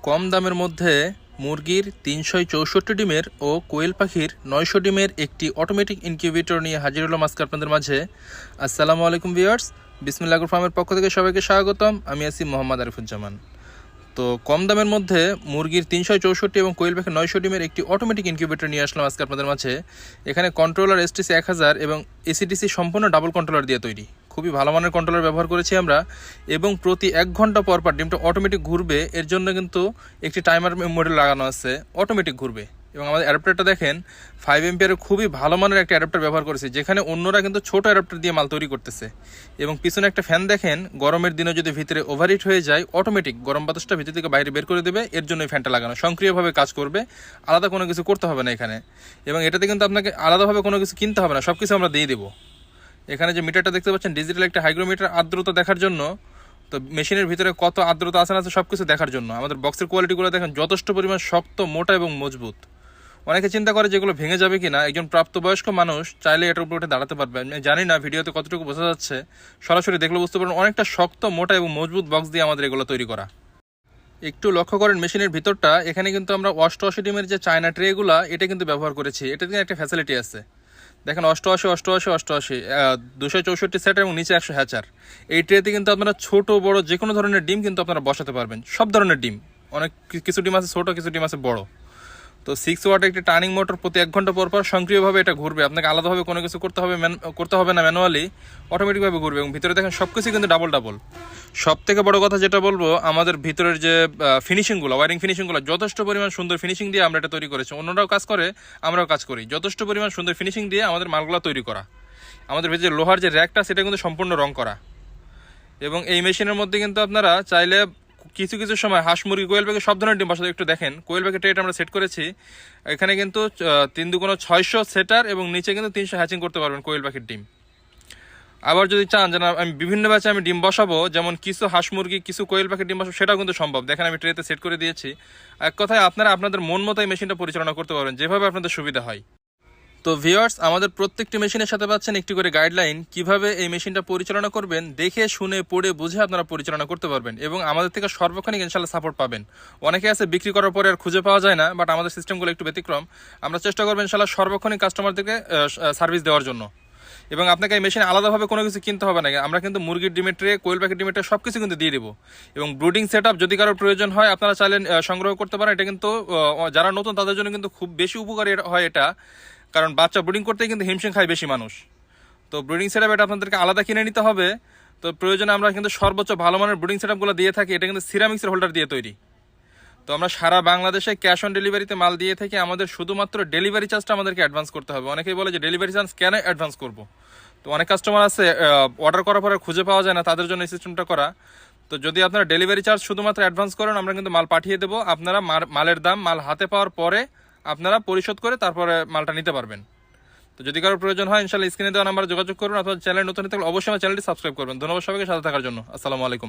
কম দামের মধ্যে মুরগির ৩৬৪ ডিমের ও কোয়েল পাখির ৯০০ ডিমের একটি অটোমেটিক ইনকিউবেটর নিয়ে হাজির হলাম আজকে আপনাদের মাঝে। আসসালামু আলাইকুম ভিউয়ার্স, বিসমিল্লাহ ফার্মের পক্ষ থেকে সবাইকে স্বাগতম। আমি আছি মোহাম্মদ আরিফুজ্জামান। তো কম দামের মধ্যে মুরগির ৩৬৪ এবং কোয়েল পাখির ৯০০ ডিমের একটি অটোমেটিক ইনকিউবেটর নিয়ে আসলাম আজকে আপনাদের মাঝে। এখানে কন্ট্রোলার এসটিসি ১০০০ এবং এসিডিসি সম্পূর্ণ ডাবল কন্ট্রোলার দিয়ে তৈরি। খুবই ভালো মানের কন্ট্রোলার ব্যবহার করেছি আমরা, এবং প্রতি ১ ঘন্টা পর পর ডিমটা অটোমেটিক ঘুরবে। এর জন্য কিন্তু একটি টাইমার মডেল লাগানো আছে, অটোমেটিক ঘুরবে। এবং আমাদের অ্যাডাপ্টারটা দেখেন 5 এমপিয়ারের খুবই ভালো মানের একটা অ্যাডাপ্টার ব্যবহার করেছি, যেখানে অন্যরা কিন্তু ছোট অ্যাডাপ্টার দিয়ে মাল তৈরি করতেছে। এবং পিছনে একটা ফ্যান দেখেন, গরমের দিনে যদি ভিতরে ওভারহিট হয়ে যায় অটোমেটিক গরম বাতাসটা ভিতর থেকে বাইরে বের করে দেবে। এর জন্য এই ফ্যানটা লাগানো, সক্রিয়ভাবে কাজ করবে, আলাদা কোনো কিছু করতে হবে না এখানে। এবং এটাতে কিন্তু আপনাকে আলাদাভাবে কোনো কিছু কিনতে হবে না, সব কিছু আমরা দিয়ে দেবো। এখানে যে মিটারটা দেখতে পাচ্ছেন, ডিজিটাল একটা হাইগ্রোমিটার, আর্দ্রতা দেখার জন্য। তো মেশিনের ভিতরে কত আর্দ্রতা আছে না আছে সব কিছু দেখার জন্য। আমাদের বক্সের কোয়ালিটিগুলো দেখেন, যথেষ্ট পরিমাণ শক্ত, মোটা এবং মজবুত। অনেকে চিন্তা করে যেগুলো ভেঙে যাবে কিনা। একজন প্রাপ্তবয়স্ক মানুষ চাইলে এটার উপর উঠে দাঁড়াতে পারবে। আমি জানি না ভিডিওতে কতটুকু বোঝা যাচ্ছে, সরাসরি দেখলে বুঝতে পারবেন অনেকটা শক্ত, মোটা এবং মজবুত বক্স দিয়ে আমাদের এগুলো তৈরি করা। একটু লক্ষ্য করেন মেশিনের ভিতরটা, এখানে কিন্তু আমরা 88 ডিমের যে চায়না ট্রেগুলা এটা কিন্তু ব্যবহার করেছি। এটাতে কিন্তু একটা ফ্যাসিলিটি আছে, দেখেন 88 88 88 264 সেট এবং নিচে 100 হ্যাচার। এই ট্রেতে কিন্তু আপনারা ছোট বড় যে কোনো ধরনের ডিম কিন্তু আপনারা বসাতে পারবেন, সব ধরনের ডিম। অনেক কিছু ডিম আছে ছোট, কিছু ডিম আছে বড়। তো 6 ওয়াটের একটি টার্নিং মোটর, প্রতি 1 ঘন্টা পর পর সক্রিয়ভাবে এটা ঘুরবে। আপনাকে আলাদাভাবে কোনো কিছু করতে হবে না, ম্যানুয়ালি অটোমেটিকভাবে ঘুরবে। এবং ভিতরে দেখেন সব কিছু কিন্তু ডাবল ডাবল। সব থেকে বড় কথা যেটা বলবো, আমাদের ভিতরের যে ফিনিশিংগুলো, ওয়ারিং ফিনিশিংগুলো যথেষ্ট পরিমাণ সুন্দর ফিনিশিং দিয়ে আমরা এটা তৈরি করেছি। অন্যরাও কাজ করে, আমরাও কাজ করি, যথেষ্ট পরিমাণ সুন্দর ফিনিশিং দিয়ে আমাদের মালগুলো তৈরি করা। আমাদের ভিতরে লোহার যে র্যাকটা সেটা কিন্তু সম্পূর্ণ রং করা। এবং এই মেশিনের মধ্যে কিন্তু আপনারা চাইলে কিছু কিছু সময় হাঁস, মুরগি, কোয়েল পাখি সব ধরনের ডিম বসাতে। একটু দেখেন কোয়েল পাখি ট্রেটা আমরা সেট করেছি। এখানে কিন্তু 3 দুগুণ 600 সেটার এবং নিচে কিন্তু 300 হ্যাচিং করতে পারবেন কোয়েল পাখির ডিম। আবার যদি চান যে আমি বিভিন্ন ব্যাচে আমি ডিম বসাবো, যেমন কিছু হাঁস মুরগি, কিছু কোয়েল পাখির ডিম বসাবো, সেটাও কিন্তু সম্ভব। দেখেন আমি ট্রেতে সেট করে দিয়েছি। এক কথায় আপনারা আপনাদের মন মতো এই মেশিনটা পরিচালনা করতে পারবেন, যেভাবে আপনাদের সুবিধা হয়। তো ভিউয়ার্স, আমাদের প্রত্যেকটি মেশিনের সাথে পাচ্ছেন একটি করে গাইডলাইন, কিভাবে এই মেশিনটা পরিচালনা করবেন। দেখে শুনে পড়ে বুঝে আপনারা পরিচালনা করতে পারবেন, এবং আমাদের থেকে সর্বক্ষণিক ইনশাল্লাহ সাপোর্ট পাবেন। অনেকে আছে বিক্রি করার পরে আর খুঁজে পাওয়া যায় না, বাট আমাদের সিস্টেমগুলো একটু ব্যতিক্রম। আমরা চেষ্টা করবো ইনশাল্লাহ সর্বক্ষণিক কাস্টমারদেরকে সার্ভিস দেওয়ার জন্য। এবং আপনাকে এই মেশিন আলাদাভাবে কোনো কিছু কিনতে হবে না। আমরা কিন্তু মুরগির ডিমের ট্রে, কোয়েল পাখির ডিমের ট্রে সব কিছু কিন্তু দিয়ে দেবো। এবং ব্রুডিং সেট আপ যদি কারোর প্রয়োজন হয় আপনারা চাইলে সংগ্রহ করতে পারেন। এটা কিন্তু যারা নতুন তাদের জন্য কিন্তু খুব বেশি উপকারী হয় এটা, কারণ বাচ্চা ব্রুডিং করতেই কিন্তু হিমশিম খায় বেশি মানুষ। তো ব্রুডিং সেট আপ এটা আপনাদেরকে আলাদা কিনে নিতে হবে। তো প্রয়োজনে আমরা কিন্তু সর্বোচ্চ ভালো মানের ব্রুডিং সেট আপগুলো দিয়ে থাকি। এটা কিন্তু সিরামিক্সের হোল্ডার দিয়ে তৈরি। তো আমরা সারা বাংলাদেশে ক্যাশ অন ডেলিভারিতে মাল দিয়ে থাকি। আমাদের শুধুমাত্র ডেলিভারি চার্জটা আমাদেরকে অ্যাডভান্স করতে হবে। অনেকেই বলে যে ডেলিভারি চার্জ কেন অ্যাডভান্স করবো। তো অনেক কাস্টমার আছে অর্ডার করার পরে খুঁজে পাওয়া যায় না, তাদের জন্য এই সিস্টেমটা করা। তো যদি আপনারা ডেলিভারি চার্জ শুধুমাত্র অ্যাডভান্স করেন, আমরা কিন্তু মাল পাঠিয়ে দেবো। আপনারা মালের দাম মাল হাতে পাওয়ার পরে আপনারা পরিশোধ করে তারপরে মালটা নিতে পারবেন। তো যদি কারো প্রয়োজন হয় ইনশাআল্লাহ স্ক্রিনে দেওয়া নাম্বারে যোগাযোগ করুন। আপনার চ্যানেল নতুন থাকলে অবশ্যই আমার চ্যানেলটি সাবস্ক্রাইব করবেন। ধন্যবাদ সবাইকে সাথে থাকার জন্য। আসসালামু আলাইকুম।